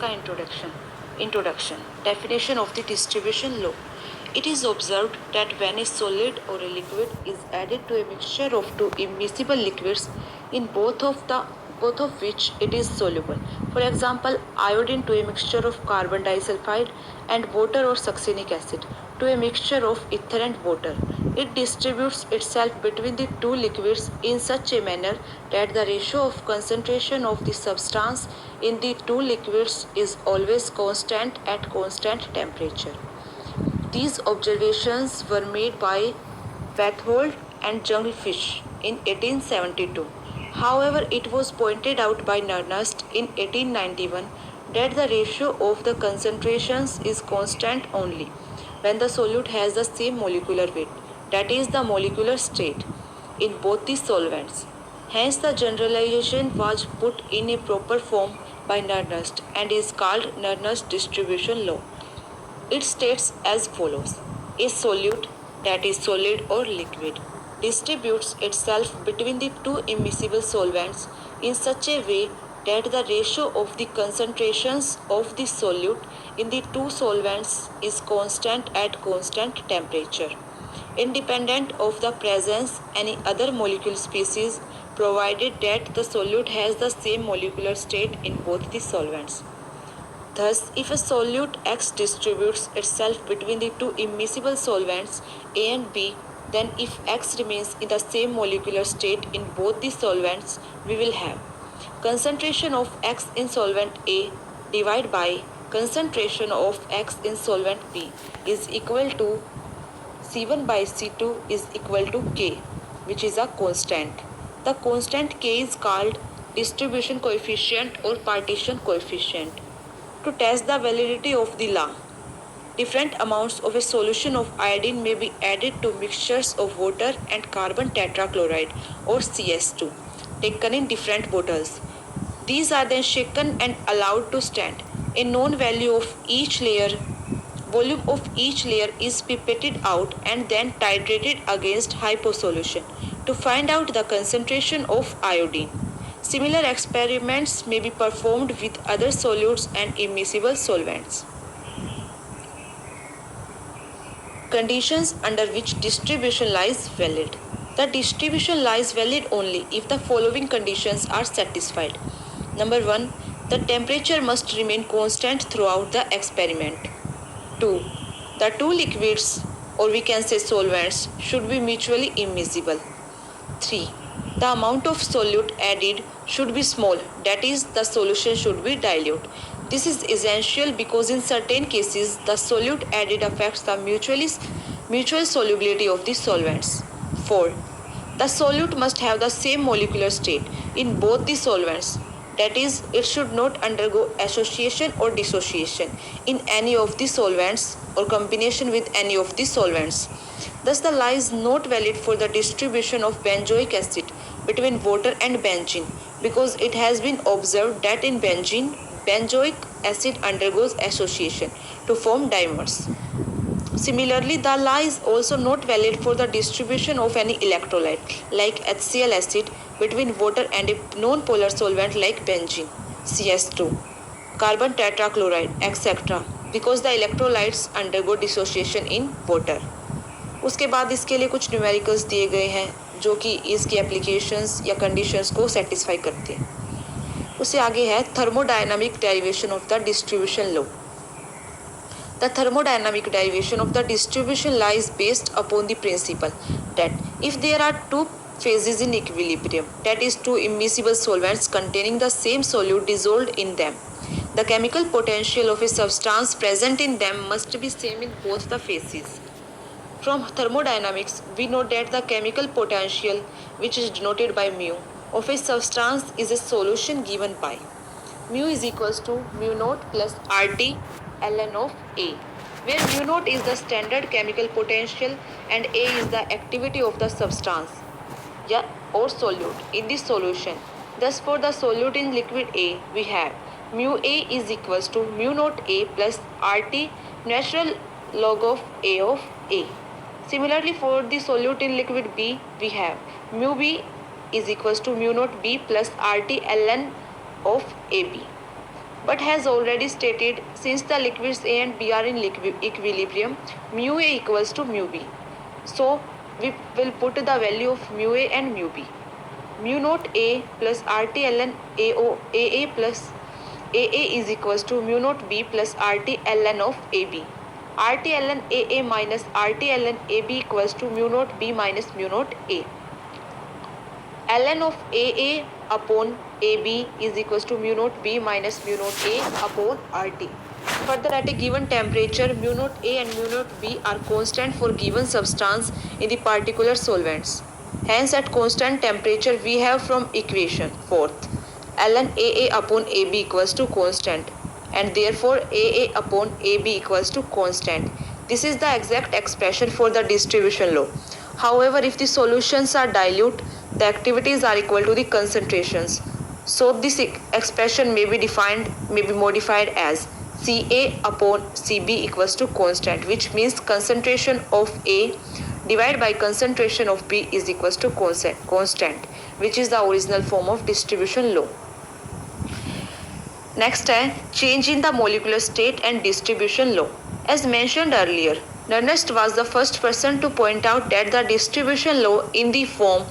का introduction. Definition of the distribution law. It is observed that when a solid or a liquid is added to a mixture of two immiscible liquids, in both of which it is soluble. For example, iodine to a mixture of carbon disulfide and water or succinic acid to a mixture of ether and water. It distributes itself between the two liquids in such a manner that the ratio of concentration of the substance in the two liquids is always constant at constant temperature. These observations were made by Berthold and Jungelfish in 1872. However, it was pointed out by Nernst in 1891 that the ratio of the concentrations is constant only when the solute has the same molecular weight, that is, the molecular state, in both the solvents. Hence, the generalization was put in a proper form by Nernst and is called Nernst distribution law. It states as follows: a solute, that is solid or liquid, distributes itself between the two immiscible solvents in such a way that the ratio of the concentrations of the solute in the two solvents is constant at constant temperature, independent of the presence any other molecule species, provided that the solute has the same molecular state in both the solvents. Thus, if a solute X distributes itself between the two immiscible solvents A and B, then if X remains in the same molecular state in both the solvents, we will have concentration of X in solvent A divided by concentration of X in solvent B is equal to C1 by C2 is equal to K, which is a constant. The constant K is called distribution coefficient or partition coefficient. To test the validity of the law, different amounts of a solution of iodine may be added to mixtures of water and carbon tetrachloride or CS2 taken in different bottles. These are then shaken and allowed to stand. A known volume of each layer is pipetted out and then titrated against hyposolution to find out the concentration of iodine. Similar experiments may be performed with other solutes and immiscible solvents. Conditions under which distribution law is valid. The distribution law is valid only if the following conditions are satisfied. Number 1. The temperature must remain constant throughout the experiment. 2. The two liquids, or we can say solvents, should be mutually immiscible. 3. The amount of solute added should be small, that is, the solution should be dilute. This is essential because in certain cases the solute added affects the mutual solubility of the solvents. 4. The solute must have the same molecular state in both the solvents, that is, it should not undergo association or dissociation in any of the solvents or combination with any of the solvents. Thus, the law is not valid for the distribution of benzoic acid between water and benzene because it has been observed that in benzene, benzoic acid undergoes association to form dimers. Similarly, the law is also not valid for the distribution of any electrolyte like HCl acid between water and a non-polar solvent like benzene, CS2, carbon tetrachloride, etc. because the electrolytes undergo dissociation in water. उसके बाद इसके लिए कुछ numericals दिए गए हैं जो कि इसकी एप्लीकेशंस या कंडीशंस को सेटिस्फाई करते हैं। उससे आगे है thermodynamic derivation of the distribution law. The thermodynamic derivation of the distribution law is based upon the principle that if there are two phases in equilibrium, that is two immiscible solvents containing the same solute dissolved in them, the chemical potential of a substance present in them must be same in both the phases. From thermodynamics, we know that the chemical potential, which is denoted by mu, of a substance is a solution given by mu is equals to mu naught plus RT ln of A, where mu naught is the standard chemical potential and A is the activity of the substance or solute in the solution. Thus, for the solute in liquid A, we have mu A is equals to mu naught A plus RT natural log of A. Similarly, for the solute in liquid B, we have mu B is equals to mu naught B plus RT ln of AB. But as already stated, since the liquids A and B are in equilibrium, mu A equals to mu B. So we will put the value of mu A and mu B. Mu naught A plus RT ln AA plus AA is equals to mu naught B plus RT ln of AB. RT ln AA minus RT ln AB equals to mu naught B minus mu naught A. ln of AA upon AB is equals to mu naught B minus mu naught A upon RT. Further, at a given temperature, mu naught A and mu naught B are constant for given substance in the particular solvents. Hence, at constant temperature, we have from equation 4th, ln AA upon AB equals to constant, and therefore AA upon AB equals to constant. This is the exact expression for the distribution law. However, if the solutions are dilute, the activities are equal to the concentrations. So this expression may be modified as Ca upon Cb equals to constant, which means concentration of A divided by concentration of B is equals to constant, which is the original form of distribution law. Next है change in the molecular state and distribution law. As mentioned earlier, Nernst was the first person to point out that the distribution law in the form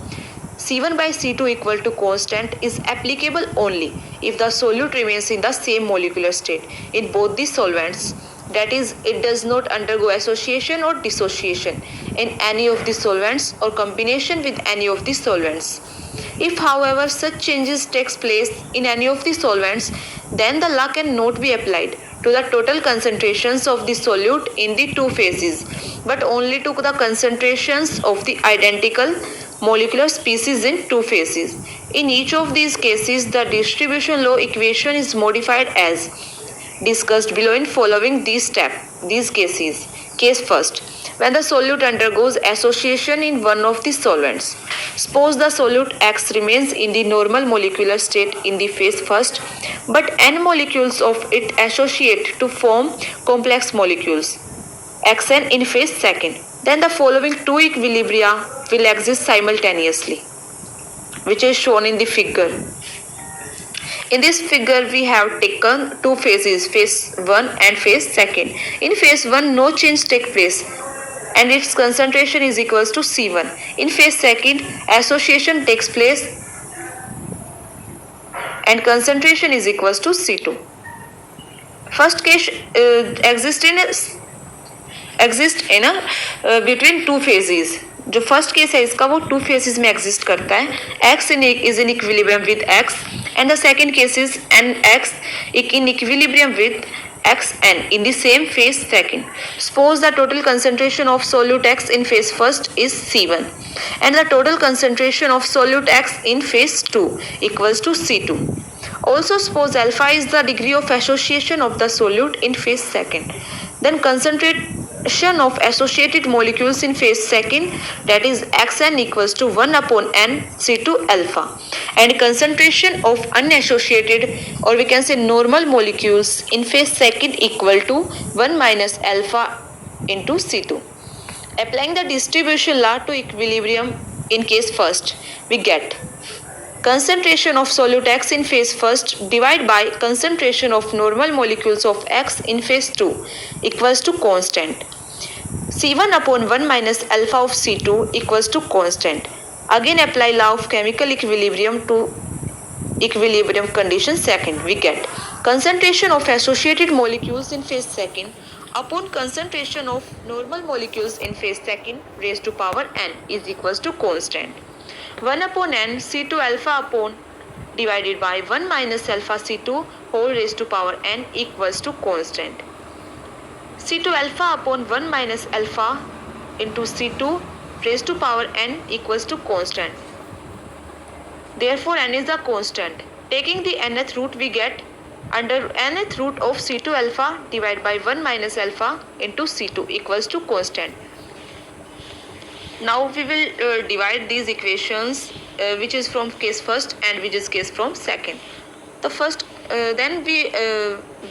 C1 by C2 equal to constant is applicable only if the solute remains in the same molecular state in both the solvents. That is, it does not undergo association or dissociation in any of the solvents or combination with any of the solvents. If, however, such changes takes place in any of the solvents, then the law cannot be applied to the total concentrations of the solute in the two phases, but only to the concentrations of the identical molecular species in two phases. In each of these cases, the distribution law equation is modified as discussed below in following these cases. Case first, when the solute undergoes association in one of the solvents. Suppose the solute X remains in the normal molecular state in the phase first, but N molecules of it associate to form complex molecules Xn in phase second. Then the following two equilibria will exist simultaneously, which is shown in the figure. In this figure, we have taken two phases, phase 1 and phase 2. In phase 1, no change takes place and its concentration is equals to C1. In phase 2, association takes place and concentration is equals to C2. First case exists in between two phases. जो first case है इसका वो to faces में exist करता है. X is in equilibrium with X and the second case is Nx in equilibrium with Xn in the same phase second. Suppose the total concentration of solute X in phase first is C1 and the total concentration of solute X in phase 2 equals to C2. Also suppose alpha is the degree of association of the solute in phase second. Then concentration of associated molecules in phase second, that is Xn equals to 1 upon N C2 alpha, and concentration of unassociated or we can say normal molecules in phase second equal to 1 minus alpha into C2. Applying the distribution law to equilibrium in case first, we get concentration of solute X in phase first divided by concentration of normal molecules of X in phase 2 equals to constant. C1 upon 1 minus alpha of C2 equals to constant. Again apply law of chemical equilibrium to equilibrium condition second. We get concentration of associated molecules in phase second upon concentration of normal molecules in phase second raised to power n is equals to constant. 1 upon n C2 alpha upon divided by 1 minus alpha C2 whole raised to power n equals to constant. C2 alpha upon 1 minus alpha into C2 raised to power n equals to constant. Therefore n is a constant. Taking the nth root, we get under nth root of C2 alpha divided by 1 minus alpha into C2 equals to constant. Now we will divide these equations which is from case first and which is case from second. The first then we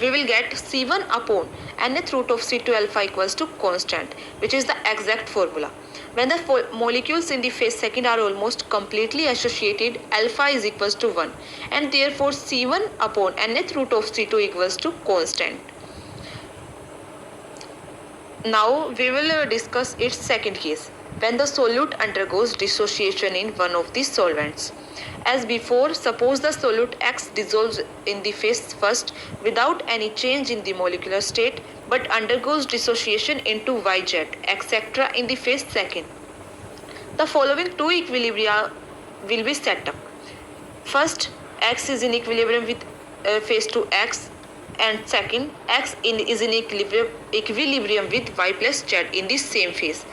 will get C1 upon nth root of C2 alpha equals to constant, which is the exact formula. When the molecules in the phase second are almost completely associated, alpha is equals to 1 and therefore C1 upon nth root of C2 equals to constant. Now we will discuss its second case, when the solute undergoes dissociation in one of the solvents. As before, suppose the solute X dissolves in the phase first without any change in the molecular state but undergoes dissociation into YZ, etc. in the phase second. The following two equilibria will be set up. First, X is in equilibrium with phase 2 X, and second, X is in equilibrium with Y plus Z in the same phase.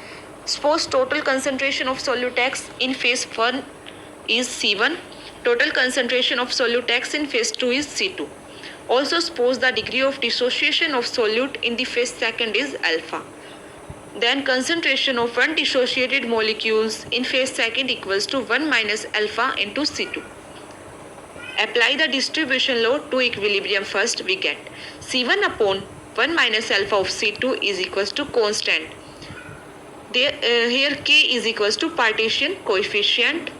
Suppose total concentration of solute X in phase 1 is C1, total concentration of solute X in phase 2 is C2. Also suppose the degree of dissociation of solute in the phase second is alpha. Then concentration of one dissociated molecules in phase second equals to 1 minus alpha into C2. Apply the distribution law to equilibrium first, we get C1 upon 1 minus alpha of C2 is equals to constant. Here K is equals to partition coefficient.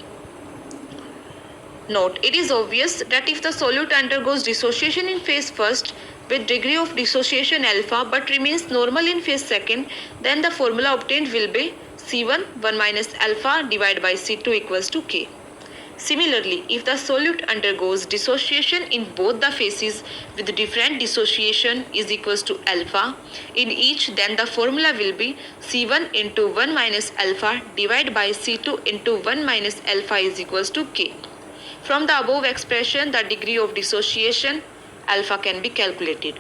Note, it is obvious that if the solute undergoes dissociation in phase first with degree of dissociation alpha but remains normal in phase second, then the formula obtained will be C1 1 minus alpha divided by C2 equals to K. Similarly, if the solute undergoes dissociation in both the phases with different dissociation is equals to alpha in each, then the formula will be C1 into 1 minus alpha divided by C2 into 1 minus alpha is equals to K. From the above expression, the degree of dissociation alpha can be calculated.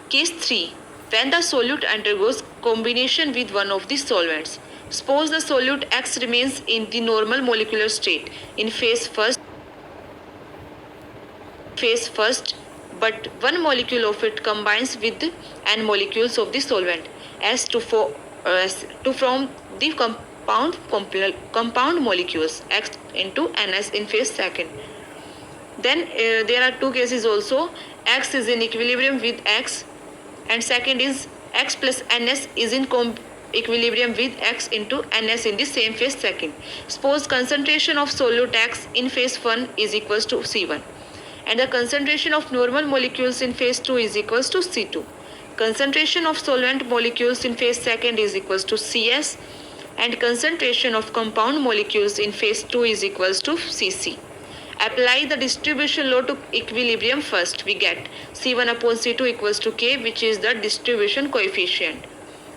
Case 3. When the solute undergoes combination with one of the solvents. Suppose the solute X remains in the normal molecular state in phase first, but one molecule of it combines with n molecules of the solvent as to form the compound molecules X into Ns in phase second. Then there are two cases also. X is in equilibrium with X, and second is X plus Ns is in equilibrium with X into Ns in the same phase second. Suppose concentration of solute X in phase 1 is equals to C1 and the concentration of normal molecules in phase 2 is equals to C2. Concentration of solvent molecules in phase second is equals to Cs and concentration of compound molecules in phase 2 is equals to Cc. Apply the distribution law to equilibrium first. We get C1 upon C2 equals to K, which is the distribution coefficient.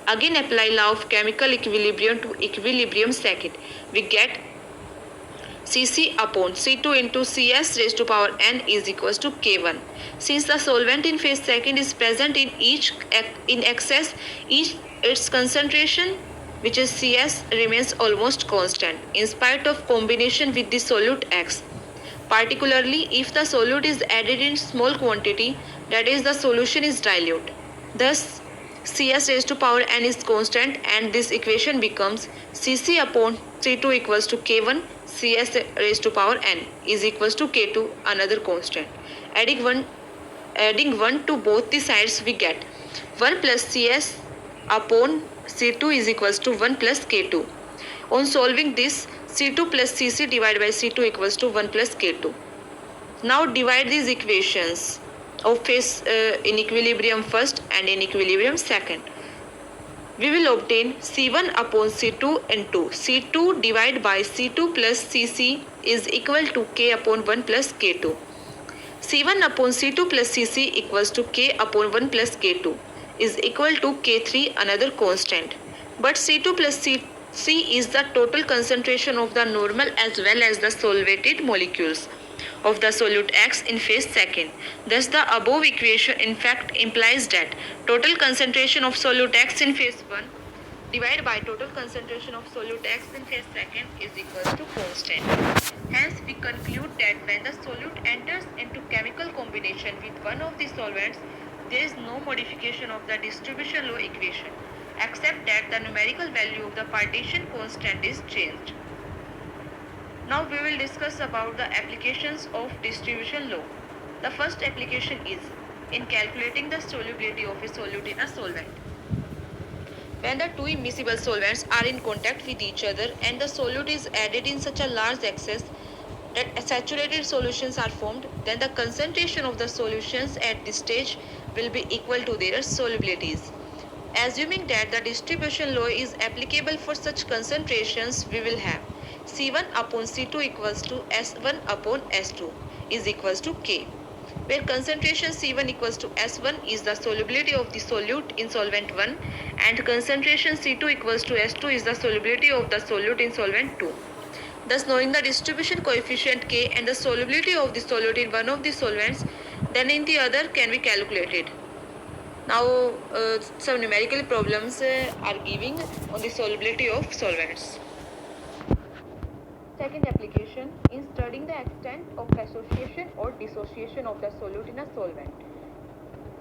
Again apply law of chemical equilibrium to equilibrium second. We get Cc upon C2 into Cs raised to power n is equals to K1. Since the solvent in phase second is present in excess, its concentration, which is Cs, remains almost constant in spite of combination with the solute X. Particularly if the solute is added in small quantity, that is the solution is dilute. Thus Cs raised to power n is constant and this equation becomes Cc upon C2 equals to K1, Cs raised to power n is equals to K2, another constant. Adding 1 to both the sides, we get 1 plus Cs upon C2 is equals to 1 plus K2. On solving this, C2 plus Cc divided by C2 equals to 1 plus K2. Now divide these equations of phase in equilibrium first and in equilibrium second. We will obtain C1 upon C2 into C2 divided by C2 plus Cc is equal to K upon 1 plus K2. C1 upon C2 plus Cc equals to K upon 1 plus K2 is equal to K3, another constant. But C2 plus Cc is the total concentration of the normal as well as the solvated molecules of the solute X in phase second. Thus the above equation in fact implies that total concentration of solute X in phase 1 divided by total concentration of solute X in phase second is equal to constant. Hence we conclude that when the solute enters into chemical combination with one of the solvents, there is no modification of the distribution law equation except that the numerical value of the partition constant is changed. Now we will discuss about the applications of distribution law. The first application is in calculating the solubility of a solute in a solvent. When the two immiscible solvents are in contact with each other and the solute is added in such a large excess that saturated solutions are formed, then the concentration of the solutions at this stage will be equal to their solubilities. Assuming that the distribution law is applicable for such concentrations, we will have C1 upon C2 equals to S1 upon S2 is equals to K, where concentration C1 equals to S1 is the solubility of the solute in solvent 1 and concentration C2 equals to S2 is the solubility of the solute in solvent 2. Thus, knowing the distribution coefficient K and the solubility of the solute in one of the solvents, then in the other can be calculated. Now, some numerical problems are giving on the solubility of solvents. Second application, in studying the extent of association or dissociation of the solute in a solvent.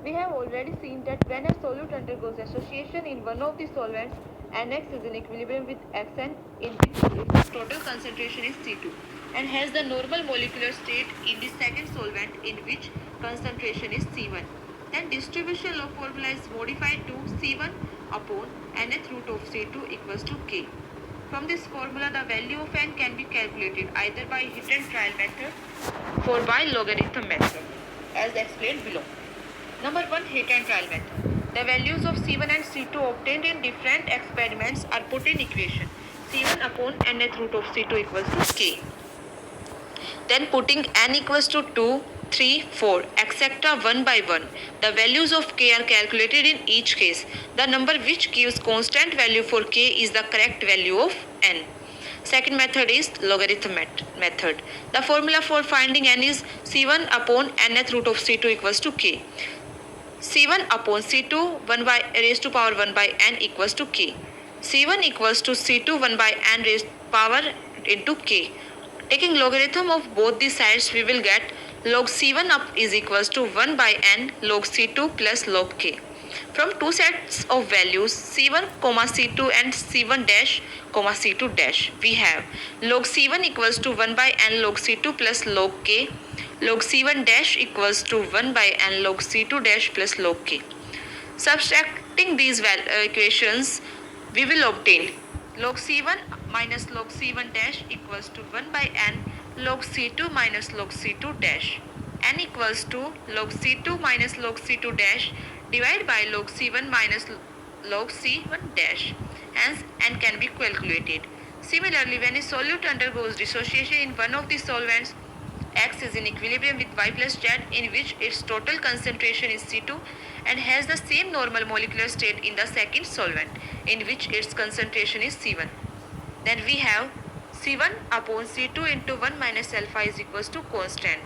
We have already seen that when a solute undergoes association in one of the solvents, NX is in equilibrium with Xn in which its total concentration is C2 and has the normal molecular state in the second solvent in which concentration is C1. Then distribution law formula is modified to C1 upon nth root of C2 equals to K. From this formula, the value of n can be calculated either by hit and trial method or by logarithm method as explained below. Number 1, hit and trial method. The values of C1 and C2 obtained in different experiments are put in equation. C1 upon nth root of C2 equals to K. Then putting n equals to 2, 3, 4, etc. one by one. The values of K are calculated in each case. The number which gives constant value for K is the correct value of n. Second method is logarithm method. The formula for finding n is C1 upon nth root of C2 equals to K. C1 upon C2 1 by raised to power 1 by n equals to K. C1 equals to C2 1 by n raised power into K. Taking logarithm of both the sides, we will get log C1 up is equals to 1 by n log C2 plus log K. From two sets of values C1, C2 and C1 dash, C2 dash, we have log C1 equals to 1 by n log C2 plus log K. Log C1 dash equals to 1 by n log C2 dash plus log K. Subtracting these equations, we will obtain log C1 minus log C1 dash equals to 1 by n log C2 minus log C2 dash. N equals to log C2 minus log C2 dash divided by log C1 minus log C1 dash. Hence, n can be calculated. Similarly, when a solute undergoes dissociation in one of the solvents, X is in equilibrium with Y plus Z in which its total concentration is C2 and has the same normal molecular state in the second solvent in which its concentration is C1. Then we have C1 upon C2 into 1 minus alpha is equals to constant.